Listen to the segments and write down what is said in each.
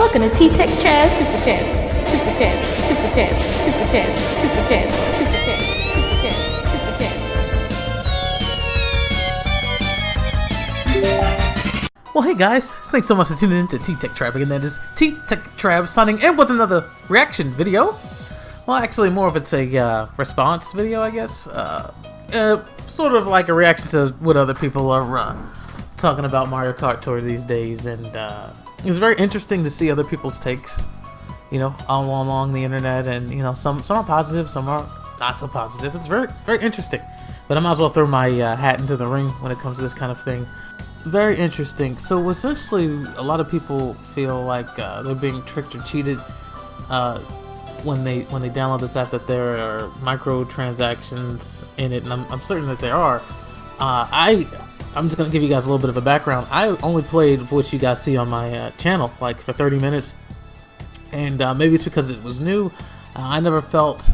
Welcome to TeeTekTrab Super Chat. Super Chat. Super Chat. Super Chat. Super Chat. Super Chat. Super Chat. Super Chat. Well, hey guys, thanks so much for tuning in to TeeTekTrab. Again, that is TeeTekTrab signing in with another reaction video. Well, actually, more of it's a response video, I guess. Sort of like a reaction to what other people are talking about Mario Kart Tour these days, and it's very interesting to see other people's takes, you know, all along the internet, and you know, some are positive, some are not so positive. It's very, very interesting. But I might as well throw my hat into the ring when it comes to this kind of thing. Very interesting. So essentially, a lot of people feel like they're being tricked or cheated when they download this app, that there are microtransactions in it, and I'm certain that there are. I'm just gonna give you guys a little bit of a background. I only played what you guys see on my channel, like for 30 minutes, and maybe it's because it was new. I never felt.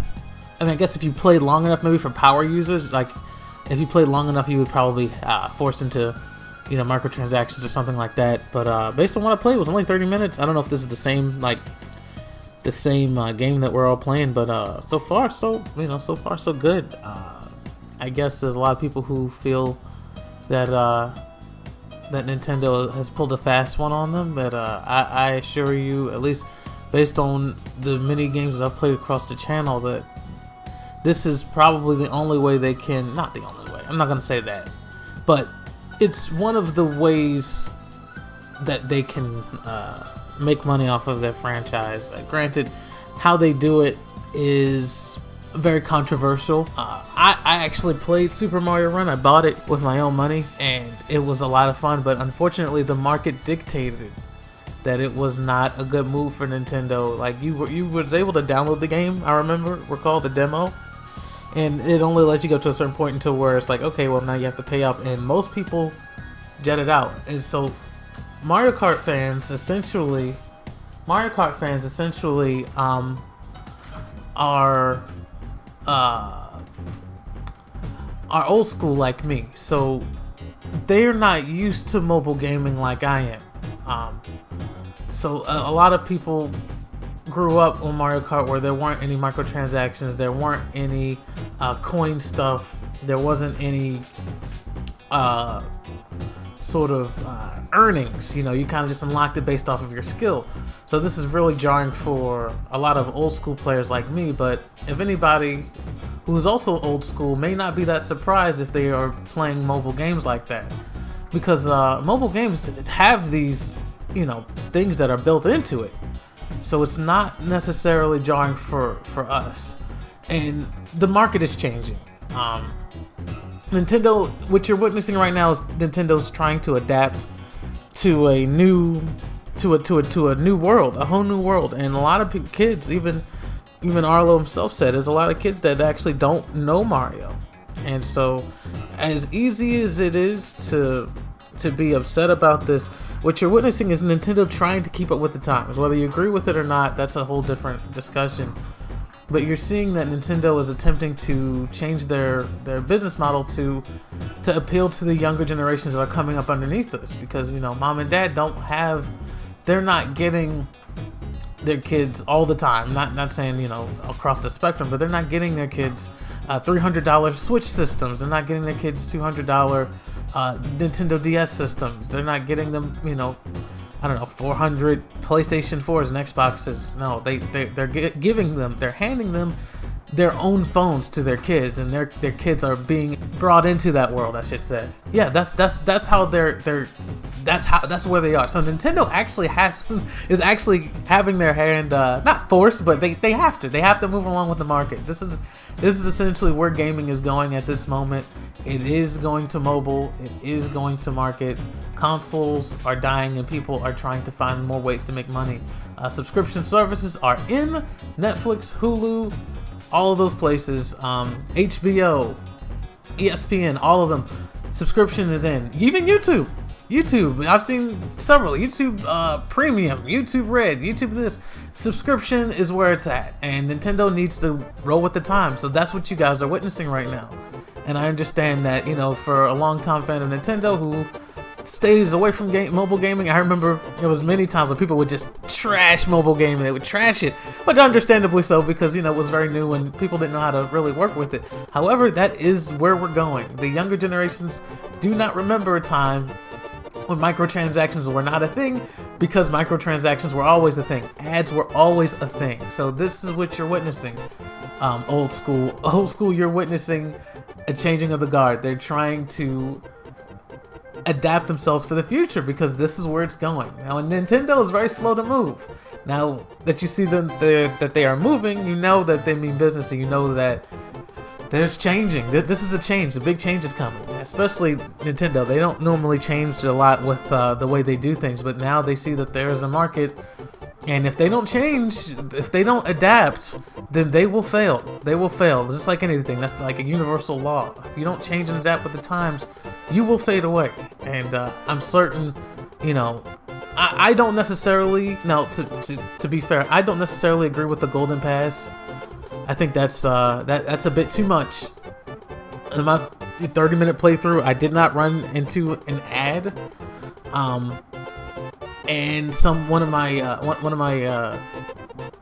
I mean, I guess if you played long enough, maybe for power users, like if you played long enough, you would probably force into, you know, microtransactions or something like that. But based on what I played, it was only 30 minutes. I don't know if this is the same game that we're all playing, but so far so good. I guess there's a lot of people who feel that that Nintendo has pulled a fast one on them, but I assure you, at least based on the many games that I've played across the channel, that this is probably the only way they can, not the only way, I'm not gonna say that, but it's one of the ways that they can make money off of their franchise. Granted, how they do it is very controversial. I actually played Super Mario Run. I bought it with my own money, and it was a lot of fun, but unfortunately the market dictated that it was not a good move for Nintendo. Like, you was able to download the game, I recall the demo, and it only lets you go to a certain point until where it's like, okay, well, now you have to pay up, and most people jetted out. And so Mario Kart fans essentially are old school like me, so they're not used to mobile gaming like I am. So a lot of people grew up on Mario Kart where there weren't any microtransactions, there weren't any coin stuff, there wasn't any sort of earnings. You know, you kind of just unlocked it based off of your skill. So this is really jarring for a lot of old school players like me, but if anybody who's also old school may not be that surprised if they are playing mobile games like that, because mobile games have these, you know, things that are built into it. So it's not necessarily jarring for us. And the market is changing. Nintendo, what you're witnessing right now is Nintendo's trying to adapt to a new world, a whole new world. And a lot of kids, even Arlo himself said, there's a lot of kids that actually don't know Mario. And so, as easy as it is to be upset about this, what you're witnessing is Nintendo trying to keep up with the times. Whether you agree with it or not, that's a whole different discussion. But you're seeing that Nintendo is attempting to change their business model to appeal to the younger generations that are coming up underneath us, because, you know, mom and dad they're not getting their kids all the time. Not saying, you know, across the spectrum, but they're not getting their kids $300 Switch systems. They're not getting their kids $200 Nintendo DS systems. They're not getting them, you know, I don't know, 400 PlayStation 4s and Xboxes. No, they're handing them their own phones to their kids, and their kids are being brought into that world, I should say. Yeah, that's how that's where they are. So Nintendo actually is actually having their hand not forced, but they have to move along with the market. This is essentially where gaming is going at this moment. It is going to mobile, it is going to market. Consoles are dying and people are trying to find more ways to make money. Subscription services are in. Netflix, Hulu, all of those places, HBO, ESPN, all of them, subscription is in. Even YouTube, I've seen several. YouTube Premium, YouTube Red, YouTube this. Subscription is where it's at, and Nintendo needs to roll with the time. So that's what you guys are witnessing right now. And I understand that, you know, for a long-time fan of Nintendo who stays away from mobile gaming. I remember there was many times when people would just trash mobile gaming. They would trash it, but understandably so, because it was very new and people didn't know how to really work with it. However, that is where we're going. The younger generations do not remember a time when microtransactions were not a thing, because microtransactions were always a thing. Ads were always a thing. So this is what you're witnessing. Old school, you're witnessing a changing of the guard. They're trying to adapt themselves for the future, because this is where it's going. Now, and Nintendo is very slow to move. Now that you see them that they are moving, you know that they mean business, and you know that there's changing. This is a change. The big change is coming. Especially Nintendo. They don't normally change a lot with the way they do things, but now they see that there is a market, and if they don't change, if they don't adapt, then they will fail. They will fail. Just like anything. That's like a universal law. If you don't change and adapt with the times, you will fade away. And I'm certain, I don't necessarily, now to be fair, I don't necessarily agree with the Golden Pass. I think that's a bit too much. In my 30-minute playthrough, I did not run into an ad. And one of my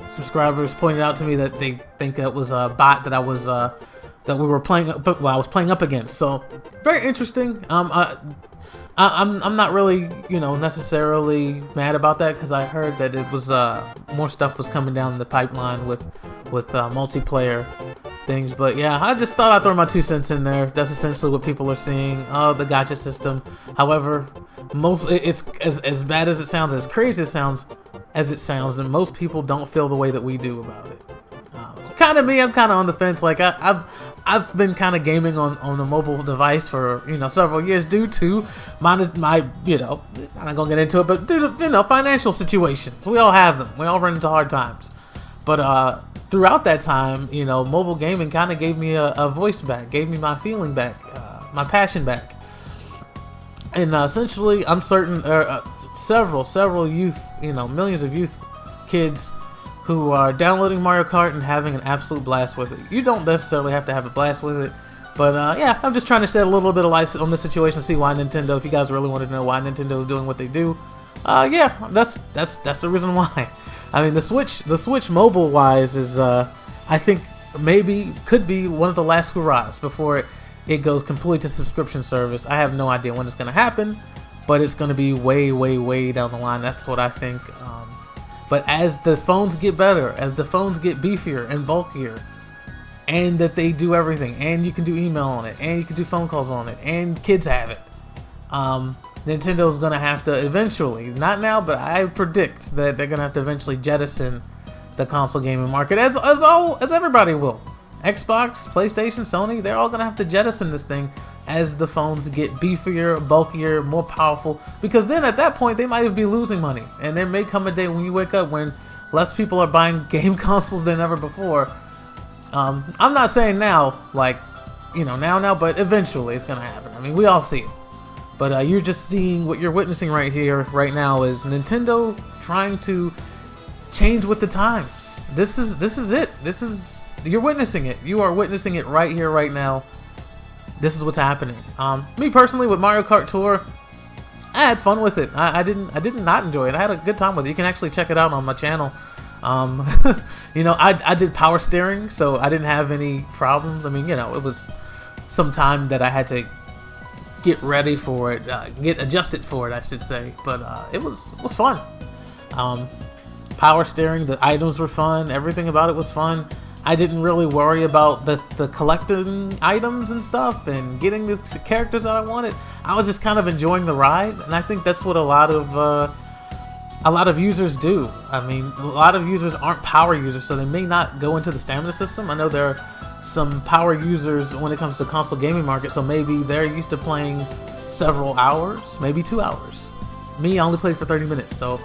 subscribers pointed out to me that they think that was a bot that I was that we were playing, but I was playing up against. So very interesting. I'm not really necessarily mad about that, because I heard that it was more stuff was coming down the pipeline with multiplayer things. But yeah, I just thought I'd throw my 2 cents in there. That's essentially what people are seeing. The gacha system. However, it's as bad as it sounds, as crazy as it sounds, and most people don't feel the way that we do about it. Kind of me, I'm kind of on the fence. Like I've been kind of gaming on a mobile device for several years due to my I'm not gonna get into it, but due to financial situations. We all have them. We all run into hard times. But throughout that time, mobile gaming kind of gave me a voice back, gave me my feeling back, my passion back. And essentially, I'm certain several youth, millions of youth kids who are downloading Mario Kart and having an absolute blast with it. You don't necessarily have to have a blast with it, but yeah, I'm just trying to shed a little bit of light on the situation, see why Nintendo, if you guys really want to know why Nintendo is doing what they do, yeah, that's the reason why. I mean, the Switch mobile wise is, I think could be one of the last hurrahs before it goes completely to subscription service. I have no idea when it's going to happen, but it's going to be way down the line. That's what I think. But as the phones get better, as the phones get beefier and bulkier, and that they do everything, and you can do email on it, and you can do phone calls on it, and kids have it, Nintendo's going to have to eventually, not now, but I predict that they're going to have to eventually jettison the console gaming market, as everybody will. Xbox, PlayStation, Sony, they're all going to have to jettison this thing as the phones get beefier, bulkier, more powerful, because then at that point they might even be losing money, and there may come a day when you wake up when less people are buying game consoles than ever before. I'm not saying now, like, now, but eventually it's going to happen. I mean, we all see it. But you're just seeing, what you're witnessing right here, right now, is Nintendo trying to change with the times. This is it. You're witnessing it. You are witnessing it right here, right now. This is what's happening. Me personally, with Mario Kart Tour, I had fun with it. I did not enjoy it. I had a good time with it. You can actually check it out on my channel. I did power steering, so I didn't have any problems. I mean, it was some time that I had to get ready for it, get adjusted for it, I should say. But it was fun. Power steering, the items were fun. Everything about it was fun. I didn't really worry about the collecting items and stuff and getting the characters that I wanted. I was just kind of enjoying the ride, and I think that's what a lot of users do. I mean, a lot of users aren't power users, so they may not go into the stamina system. I know there are some power users when it comes to console gaming market, so maybe they're used to playing several hours, maybe 2 hours. Me, I only played for 30 minutes, so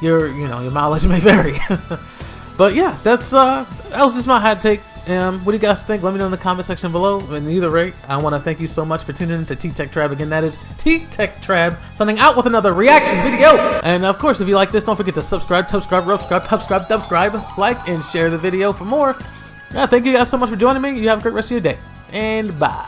your mileage may vary. But yeah, that was just my hot take. What do you guys think? Let me know in the comment section below. And either rate, I want to thank you so much for tuning in to TeeTekTrab. Again, that is TeeTekTrab, signing out with another reaction video. And of course, if you like this, don't forget to subscribe, like, and share the video for more. Yeah, thank you guys so much for joining me. You have a great rest of your day. And bye.